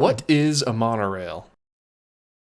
What is a monorail?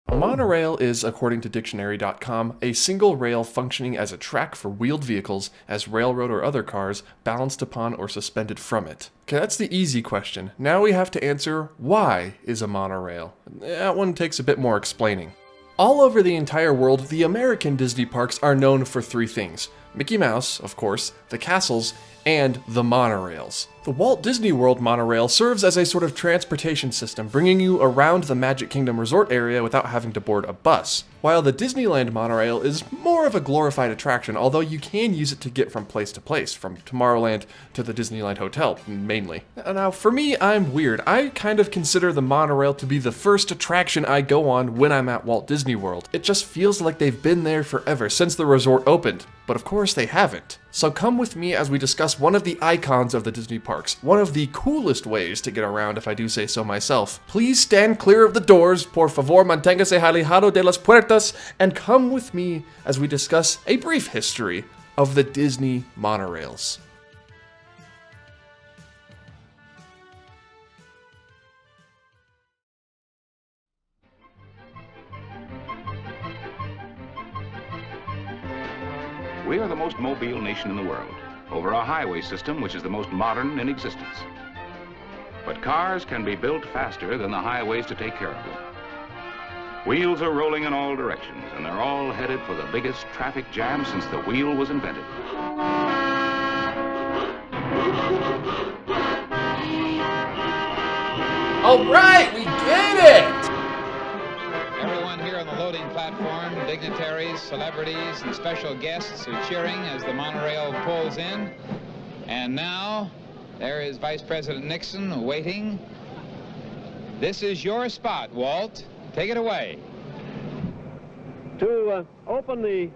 A monorail is, according to dictionary.com, a single rail functioning as a track for wheeled vehicles, as railroad or other cars, balanced upon or suspended from it. Okay, that's the easy question. Now we have to answer, why is a monorail? That one takes a bit more explaining. All over the entire world, the American Disney parks are known for three things. Mickey Mouse, of course, the castles, and the monorails. The Walt Disney World monorail serves as a sort of transportation system, bringing you around the Magic Kingdom resort area without having to board a bus. While the Disneyland monorail is more of a glorified attraction, although you can use it to get from place to place, from Tomorrowland to the Disneyland Hotel, mainly. Now, for me, I'm weird. I kind of consider the monorail to be the first attraction I go on when I'm at Walt Disney World. It just feels like they've been there forever, since the resort opened. But of course they haven't. So come with me as we discuss one of the icons of the Disney parks, one of the coolest ways to get around if I do say so myself. Please stand clear of the doors, por favor manténgase alejado de las puertas, and come with me as we discuss a brief history of the Disney monorails. We are the most mobile nation in the world, over a highway system which is the most modern in existence. But cars can be built faster than the highways to take care of them. Wheels are rolling in all directions, and they're all headed for the biggest traffic jam since the wheel was invented. All right, we get it! Everyone here on the loading platform, dignitaries, celebrities, and special guests are cheering as the monorail pulls in. And now, there is Vice President Nixon waiting. This is your spot, Walt. Take it away. To open the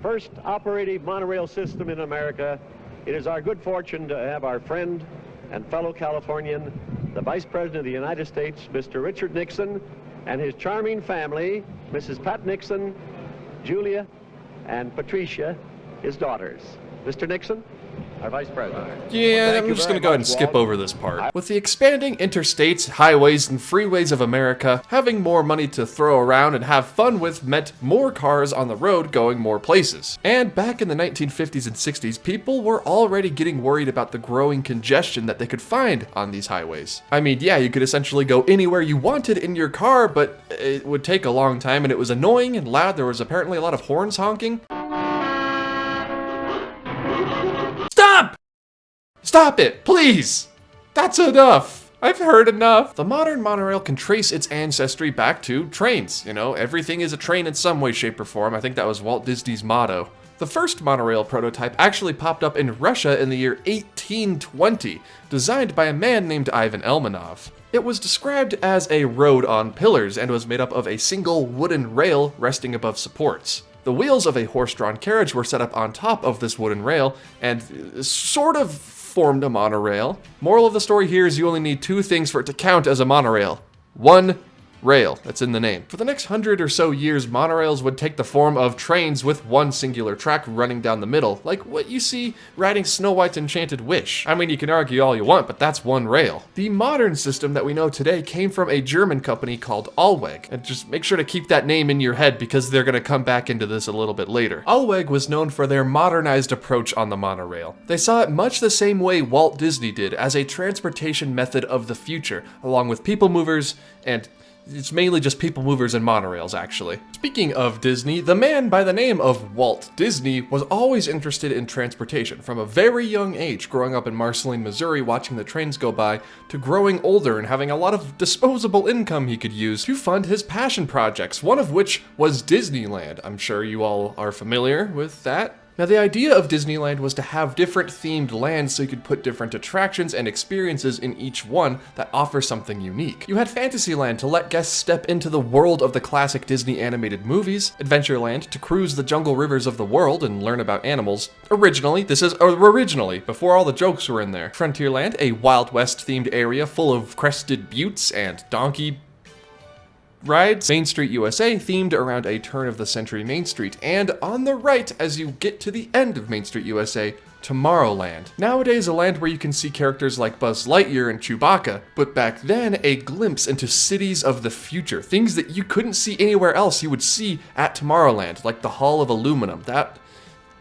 first operative monorail system in America, it is our good fortune to have our friend and fellow Californian, the Vice President of the United States, Mr. Richard Nixon, and his charming family, Mrs. Pat Nixon, Julia, and Patricia, his daughters. Mr. Nixon, our Vice President. Yeah, Well, I'm just gonna go ahead and skip over this part. I- With the expanding interstates, highways, and freeways of America, having more money to throw around and have fun with meant more cars on the road going more places. And back in the 1950s and 60s, people were already getting worried about the growing congestion that they could find on these highways. I mean, yeah, you could essentially go anywhere you wanted in your car, but it would take a long time and it was annoying and loud. There was apparently a lot of horns honking. Stop! Stop it, please! That's enough! I've heard enough! The modern monorail can trace its ancestry back to trains. You know, everything is a train in some way, shape, or form. I think that was Walt Disney's motto. The first monorail prototype actually popped up in Russia in the year 1820, designed by a man named Ivan Elmanov. It was described as a road on pillars and was made up of a single wooden rail resting above supports. The wheels of a horse-drawn carriage were set up on top of this wooden rail and sort of formed a monorail. Moral of the story here is you only need two things for it to count as a monorail. One rail, that's in the name. For the next 100 or so years, monorails would take the form of trains with one singular track running down the middle, like what you see riding Snow White's Enchanted Wish. I mean, you can argue all you want, but that's one rail. The modern system that we know today came from a German company called Allweg, and just make sure to keep that name in your head because they're gonna come back into this a little bit later. Allweg was known for their modernized approach on the monorail. They saw it much the same way Walt Disney did, as a transportation method of the future, along with people movers and it's mainly just people movers and monorails, actually. Speaking of Disney, the man by the name of Walt Disney was always interested in transportation. From a very young age, growing up in Marceline, Missouri, watching the trains go by, to growing older and having a lot of disposable income he could use to fund his passion projects, one of which was Disneyland. I'm sure you all are familiar with that. Now, the idea of Disneyland was to have different themed lands so you could put different attractions and experiences in each one that offer something unique. You had Fantasyland to let guests step into the world of the classic Disney animated movies, Adventureland to cruise the jungle rivers of the world and learn about animals. Originally, before all the jokes were in there. Frontierland, a Wild West themed area full of crested buttes and donkey rides. Main Street USA, themed around a turn-of-the-century Main Street. And on the right, as you get to the end of Main Street USA, Tomorrowland. Nowadays, a land where you can see characters like Buzz Lightyear and Chewbacca, but back then, a glimpse into cities of the future. Things that you couldn't see anywhere else you would see at Tomorrowland, like the Hall of Aluminum. That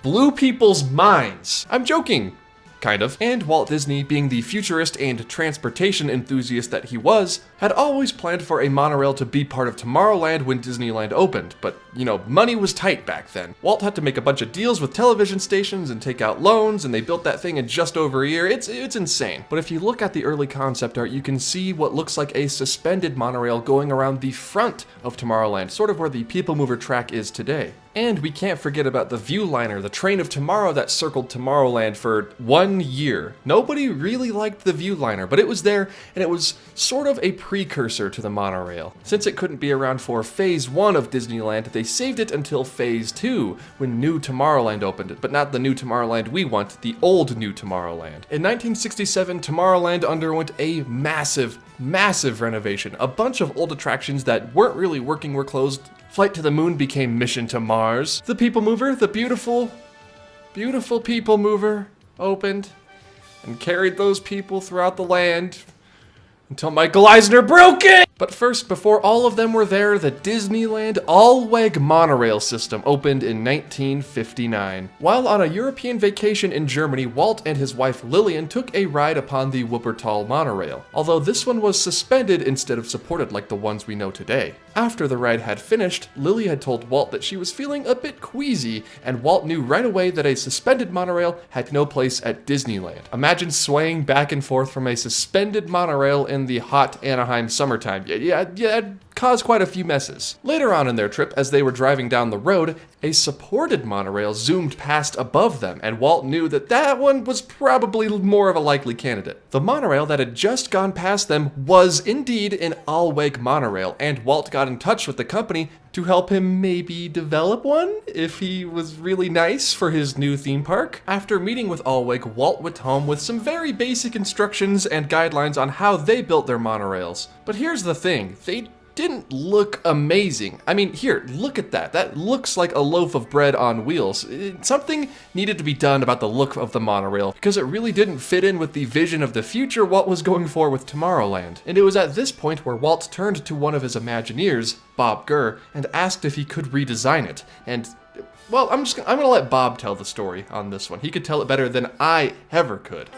blew people's minds. I'm joking. Kind of. And Walt Disney, being the futurist and transportation enthusiast that he was, had always planned for a monorail to be part of Tomorrowland when Disneyland opened, but, you know, money was tight back then. Walt had to make a bunch of deals with television stations and take out loans, and they built that thing in just over a year. It's insane. But if you look at the early concept art, you can see what looks like a suspended monorail going around the front of Tomorrowland, sort of where the People Mover track is today. And we can't forget about the Viewliner, the train of tomorrow that circled Tomorrowland for 1 year. Nobody really liked the Viewliner, but it was there, and it was sort of a precursor to the monorail. Since it couldn't be around for Phase 1 of Disneyland, they saved it until Phase 2, when New Tomorrowland opened it, but not the New Tomorrowland we want, the old New Tomorrowland. In 1967, Tomorrowland underwent a massive renovation. A bunch of old attractions that weren't really working were closed. Flight to the Moon became Mission to Mars. The People Mover, the beautiful People Mover, opened and carried those people throughout the land until Michael Eisner broke it! But first, before all of them were there, the Disneyland all-WEG monorail system opened in 1959. While on a European vacation in Germany, Walt and his wife Lillian took a ride upon the Wuppertal monorail, although this one was suspended instead of supported like the ones we know today. After the ride had finished, Lily had told Walt that she was feeling a bit queasy, and Walt knew right away that a suspended monorail had no place at Disneyland. Imagine swaying back and forth from a suspended monorail in the hot Anaheim summertime. Yeah, it caused quite a few messes. Later on in their trip, as they were driving down the road, a supported monorail zoomed past above them, and Walt knew that that one was probably more of a likely candidate. The monorail that had just gone past them was indeed an all-WEG monorail, and Walt got in touch with the company to help him maybe develop one if he was really nice for his new theme park. After meeting with all-WEG, Walt went home with some very basic instructions and guidelines on how they built their monorails. But here's the thing, they didn't look amazing. I mean, here, look at that. That looks like a loaf of bread on wheels. Something needed to be done about the look of the monorail because it really didn't fit in with the vision of the future Walt was going for with Tomorrowland. And it was at this point where Walt turned to one of his Imagineers, Bob Gurr, and asked if he could redesign it. And well, I'm gonna let Bob tell the story on this one. He could tell it better than I ever could.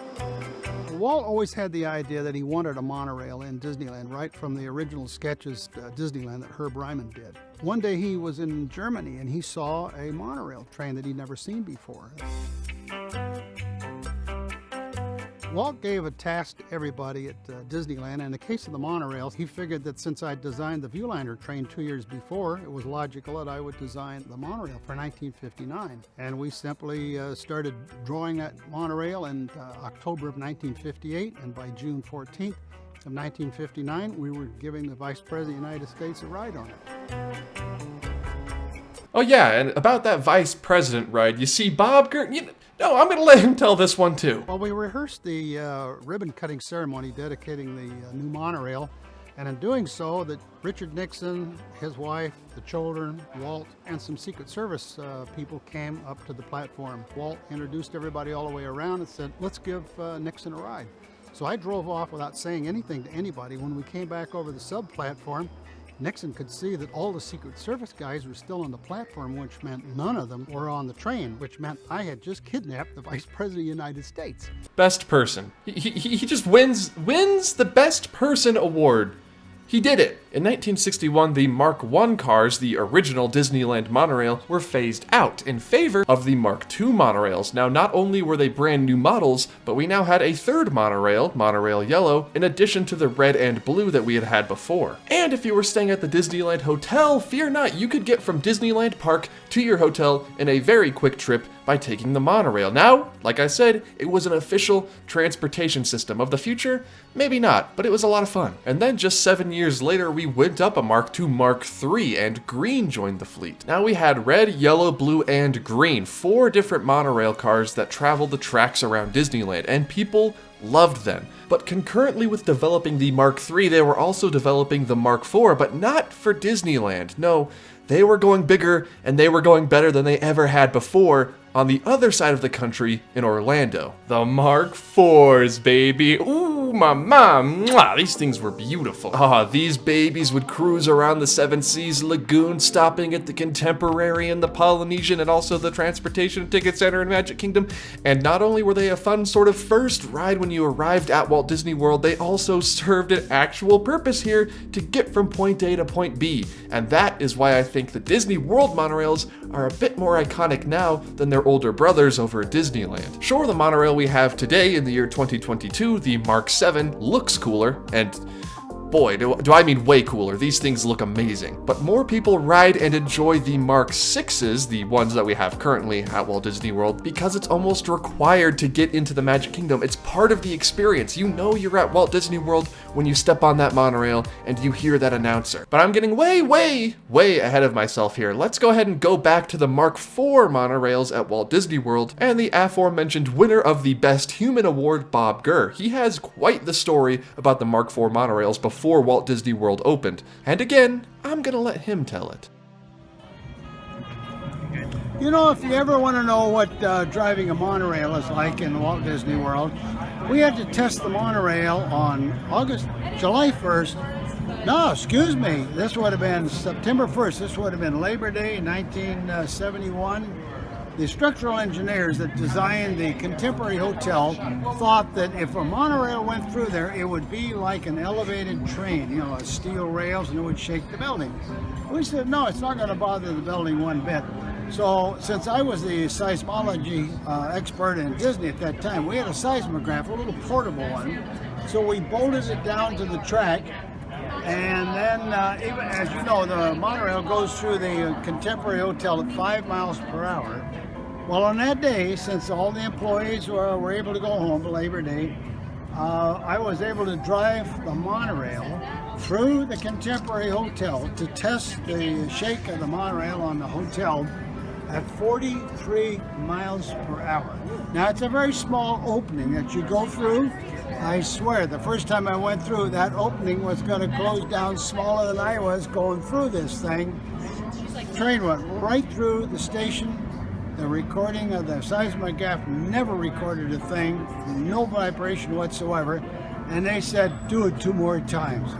Walt always had the idea that he wanted a monorail in Disneyland, right from the original sketches Disneyland that Herb Ryman did. One day he was in Germany and he saw a monorail train that he'd never seen before. Walt gave a task to everybody at Disneyland. In the case of the monorails, he figured that since I designed the Viewliner train 2 years before, it was logical that I would design the monorail for 1959. And we simply started drawing that monorail in October of 1958, and by June 14th of 1959, we were giving the Vice President of the United States a ride on it. Oh yeah, and about that Vice President ride, you see Bob Gurr... No, I'm gonna let him tell this one too. Well, we rehearsed the ribbon-cutting ceremony dedicating the new monorail, and in doing so, that Richard Nixon, his wife, the children, Walt, and some Secret Service people came up to the platform. Walt introduced everybody all the way around and said, "Let's give Nixon a ride." So I drove off without saying anything to anybody. When we came back over the sub-platform, Nixon could see that all the Secret Service guys were still on the platform, which meant none of them were on the train, which meant I had just kidnapped the Vice President of the United States. Best person. He just wins the Best Person award. He did it! In 1961, the Mark I cars, the original Disneyland monorail, were phased out in favor of the Mark II monorails. Now, not only were they brand new models, but we now had a third monorail, Monorail Yellow, in addition to the red and blue that we had had before. And if you were staying at the Disneyland Hotel, fear not, you could get from Disneyland Park to your hotel in a very quick trip by taking the monorail. Now, like I said, it was an official transportation system of the future. Maybe not, but it was a lot of fun. And then just 7 years later, we went up a Mark II, Mark III, and green joined the fleet. Now we had red, yellow, blue, and green, 4 different monorail cars that traveled the tracks around Disneyland, and people loved them. But concurrently with developing the Mark III, they were also developing the Mark IV, but not for Disneyland. No, they were going bigger and they were going better than they ever had before on the other side of the country in Orlando. The Mark IVs, baby. Ooh, mama, mwah. These things were beautiful. These babies would cruise around the Seven Seas Lagoon, stopping at the Contemporary and the Polynesian and also the Transportation and Ticket Center in Magic Kingdom. And not only were they a fun sort of first ride when you arrived at Walt Disney World, they also served an actual purpose here to get from point A to point B. And that is why I think the Disney World monorails are a bit more iconic now than their older brothers over at Disneyland. Sure, the monorail we have today in the year 2022, the Mark VII, looks cooler, and boy, do I mean way cooler. These things look amazing. But more people ride and enjoy the Mark VIs, the ones that we have currently at Walt Disney World, because it's almost required to get into the Magic Kingdom. It's part of the experience. You know you're at Walt Disney World when you step on that monorail and you hear that announcer. But I'm getting way ahead of myself here. Let's go ahead and go back to the Mark IV monorails at Walt Disney World and the aforementioned winner of the Best Human Award, Bob Gurr. He has quite the story about the Mark IV monorails before Walt Disney World opened. And again, I'm gonna let him tell it. You know, if you ever want to know what driving a monorail is like in Walt Disney World, we had to test the monorail on July 1st. No, excuse me. This would have been September 1st. This would have been Labor Day, 1971. The structural engineers that designed the Contemporary Hotel thought that if a monorail went through there, it would be like an elevated train, you know, steel rails, and it would shake the building. We said, no, it's not going to bother the building one bit. So since I was the seismology expert in Disney at that time, we had a seismograph, a little portable one. So we bolted it down to the track. And then, even, as you know, the monorail goes through the Contemporary Hotel at 5 miles per hour. Well, on that day, since all the employees were able to go home for Labor Day, I was able to drive the monorail through the Contemporary Hotel to test the shake of the monorail on the hotel at 43 miles per hour. Now, it's a very small opening that you go through. I swear, the first time I went through, that opening was going to close down smaller than I was going through this thing. Train went right through the station. The recording of the seismograph never recorded a thing, no vibration whatsoever, and they said, do it 2 more times.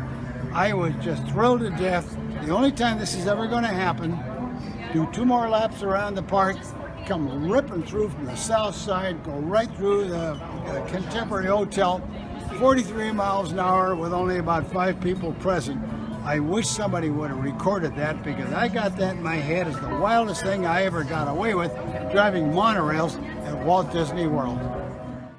I was just thrilled to death. The only time this is ever going to happen, do 2 more laps around the park, come ripping through from the south side, go right through the Contemporary Hotel, 43 miles an hour with only about 5 people present. I wish somebody would have recorded that, because I got that in my head as the wildest thing I ever got away with, driving monorails at Walt Disney World.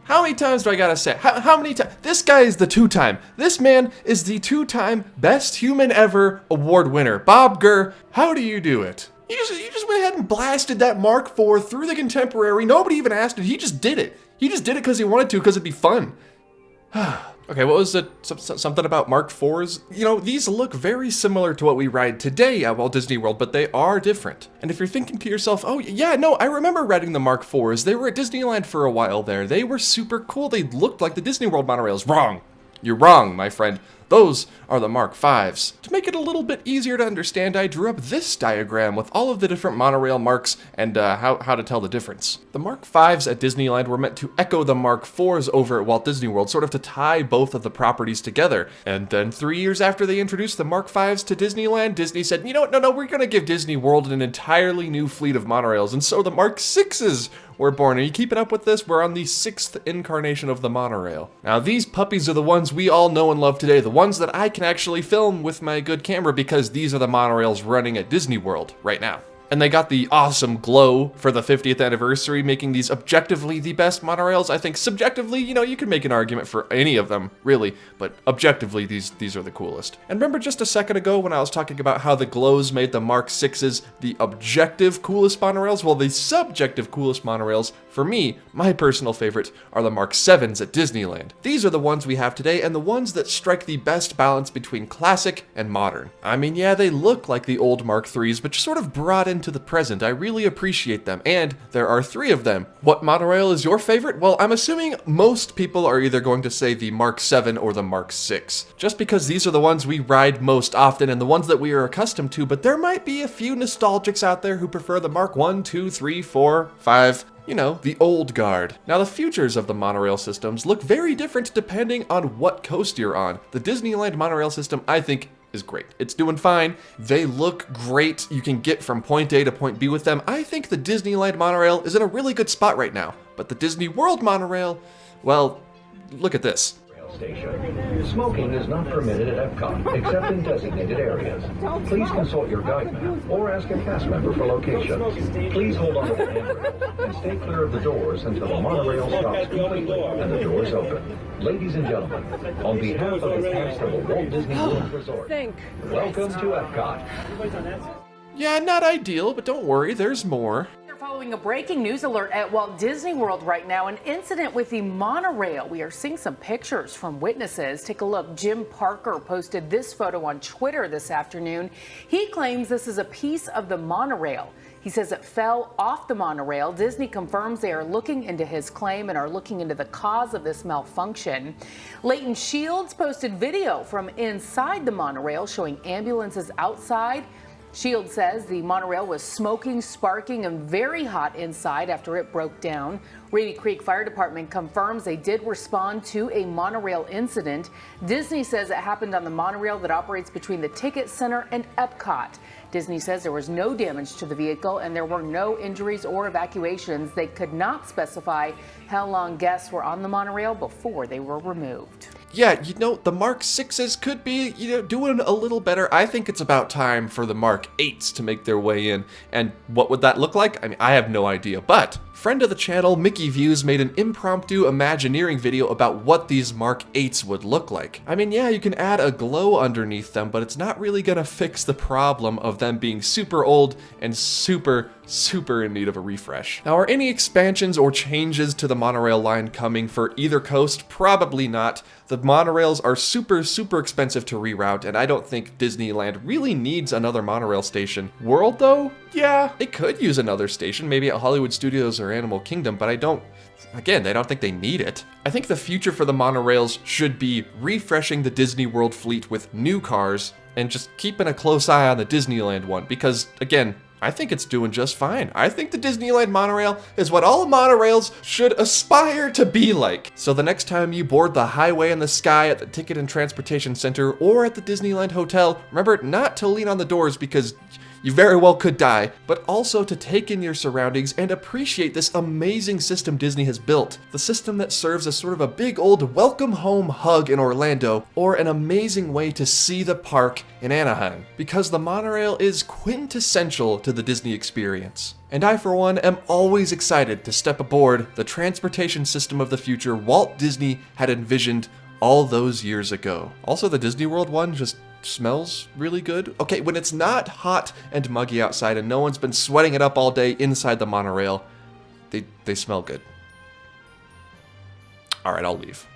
How many times do I gotta say? How many times? This guy is the 2-time. This man is the 2-time Best Human Ever award winner. Bob Gurr, how do you do it? You just went ahead and blasted that Mark IV through the Contemporary. Nobody even asked it. He just did it. He just did it because he wanted to, because it'd be fun. Okay, what was it? Something about Mark IVs? You know, these look very similar to what we ride today at Walt Disney World, but they are different. And if you're thinking to yourself, oh yeah, no, I remember riding the Mark IVs. They were at Disneyland for a while there. They were super cool. They looked like the Disney World monorails. Wrong. You're wrong, my friend. Those are the Mark Vs. To make it a little bit easier to understand, I drew up this diagram with all of the different monorail marks and how to tell the difference. The Mark Vs at Disneyland were meant to echo the Mark IVs over at Walt Disney World, sort of to tie both of the properties together. And then 3 years after they introduced the Mark Vs to Disneyland, Disney said, you know what, no, we're gonna give Disney World an entirely new fleet of monorails, and so the Mark VIs were born. Are you keeping up with this? We're on the 6th incarnation of the monorail. Now these puppies are the ones we all know and love today, the ones that I can actually film with my good camera, because these are the monorails running at Disney World right now. And they got the awesome glow for the 50th anniversary, making these objectively the best monorails. I think subjectively, you know, you can make an argument for any of them, really, but objectively, these are the coolest. And remember just a second ago when I was talking about how the glows made the Mark VIs the objective coolest monorails? Well, the subjective coolest monorails, for me, my personal favorite, are the Mark VIIs at Disneyland. These are the ones we have today, and the ones that strike the best balance between classic and modern. I mean, yeah, they look like the old Mark IIIs, but sort of brought in into the present. I really appreciate them, and there are 3 of them. What monorail is your favorite? Well, I'm assuming most people are either going to say the Mark 7 or the Mark 6, just because these are the ones we ride most often and the ones that we are accustomed to, but there might be a few nostalgics out there who prefer the Mark 1, 2, 3, 4, 5, you know, the old guard. Now, the futures of the monorail systems look very different depending on what coast you're on. The Disneyland monorail system, I think, is great. It's doing fine. They look great. You can get from point A to point B with them. I think the Disneyland monorail is in a really good spot right now. But the Disney World monorail, well, look at this. Station. Smoking is not permitted at Epcot, except in designated areas. Please consult your guide map or ask a cast member for locations. Please hold on to the handrail and stay clear of the doors until the monorail stops completely and the doors open. Ladies and gentlemen, on behalf of the cast of the Walt Disney World Resort, welcome to Epcot. Yeah, not ideal, but don't worry, there's more. Following a breaking news alert at Walt Disney World right now, an incident with the monorail. We are seeing some pictures from witnesses. Take a look. Jim Parker posted this photo on Twitter this afternoon. He claims this is a piece of the monorail. He says it fell off the monorail. Disney confirms they are looking into his claim and are looking into the cause of this malfunction. Leighton Shields posted video from inside the monorail showing ambulances outside. Shields says the monorail was smoking, sparking, and very hot inside after it broke down. Reedy Creek Fire Department confirms they did respond to a monorail incident. Disney says it happened on the monorail that operates between the Ticket Center and Epcot. Disney says there was no damage to the vehicle and there were no injuries or evacuations. They could not specify how long guests were on the monorail before they were removed. Yeah, you know, the Mark 6s could be, doing a little better. I think it's about time for the Mark 8s to make their way in. And what would that look like? I mean, I have no idea. But friend of the channel, Mickey Views, made an impromptu Imagineering video about what these Mark 8s would look like. I mean, yeah, you can add a glow underneath them, but it's not really gonna fix the problem of them being super old and super in need of a refresh. Now, are any expansions or changes to the monorail line coming for either coast? Probably not. The monorails are super expensive to reroute, and I don't think Disneyland really needs another monorail station. World, though? Yeah, it could use another station, maybe at Hollywood Studios or Animal Kingdom, but I don't think they need it. I think the future for the monorails should be refreshing the Disney World fleet with new cars and just keeping a close eye on the Disneyland one, because, again, I think it's doing just fine. I think the Disneyland monorail is what all monorails should aspire to be like. So the next time you board the highway in the sky at the Ticket and Transportation Center or at the Disneyland Hotel, remember not to lean on the doors because you very well could die, but also to take in your surroundings and appreciate this amazing system Disney has built. The system that serves as sort of a big old welcome home hug in Orlando, or an amazing way to see the park in Anaheim, because the monorail is quintessential to the Disney experience. And I, for one, am always excited to step aboard the transportation system of the future Walt Disney had envisioned all those years ago. Also, the Disney World one just smells really good. Okay, when it's not hot and muggy outside and no one's been sweating it up all day inside the monorail, they smell good. All right, I'll leave.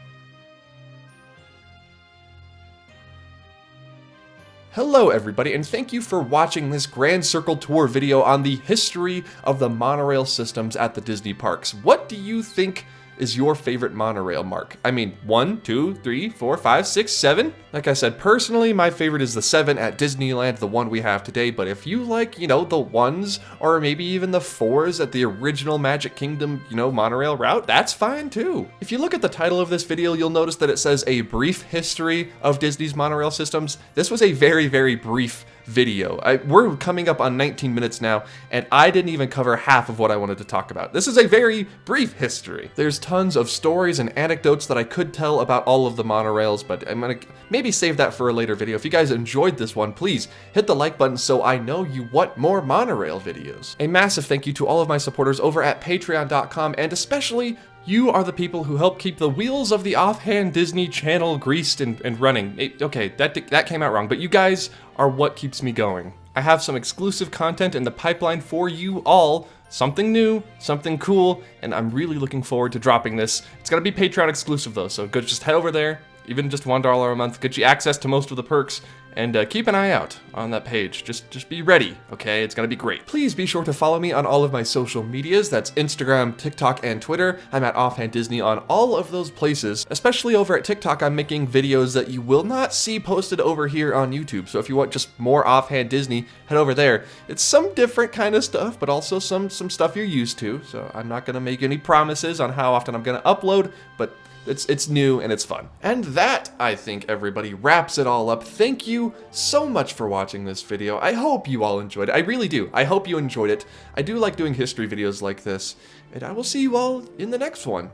Hello everybody, and thank you for watching this Grand Circle Tour video on the history of the monorail systems at the Disney parks. What do you think is your favorite monorail, Mark? I mean, 1, 2, 3, 4, 5, 6, 7? Like I said, personally, my favorite is the 7 at Disneyland, the one we have today, but if you like, the 1s, or maybe even the 4s at the original Magic Kingdom, monorail route, that's fine too. If you look at the title of this video, you'll notice that it says a brief history of Disney's monorail systems. This was a very brief video. We're coming up on 19 minutes now, and I didn't even cover half of what I wanted to talk about. This is a very brief history. There's tons of stories and anecdotes that I could tell about all of the monorails, but I'm gonna maybe save that for a later video. If you guys enjoyed this one, please hit the like button so I know you want more monorail videos. A massive thank you to all of my supporters over at patreon.com, and especially you are the people who help keep the wheels of the Offhand Disney Channel greased and running. Okay, that came out wrong, but you guys are what keeps me going. I have some exclusive content in the pipeline for you all. Something new, something cool, and I'm really looking forward to dropping this. It's gonna be Patreon exclusive though, so go just head over there Even just $1 a month gets you access to most of the perks. And keep an eye out on that page. Just be ready, okay? It's gonna be great. Please be sure to follow me on all of my social medias. That's Instagram, TikTok, and Twitter. I'm at Offhand Disney on all of those places. Especially over at TikTok, I'm making videos that you will not see posted over here on YouTube. So if you want just more Offhand Disney, head over there. It's some different kind of stuff, but also some stuff you're used to. So I'm not gonna make any promises on how often I'm gonna upload, but it's new and it's fun. And that, I think, everybody, wraps it all up. Thank you so much for watching this video. I hope you all enjoyed it. I really do. I hope you enjoyed it. I do like doing history videos like this. And I will see you all in the next one.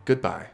Goodbye.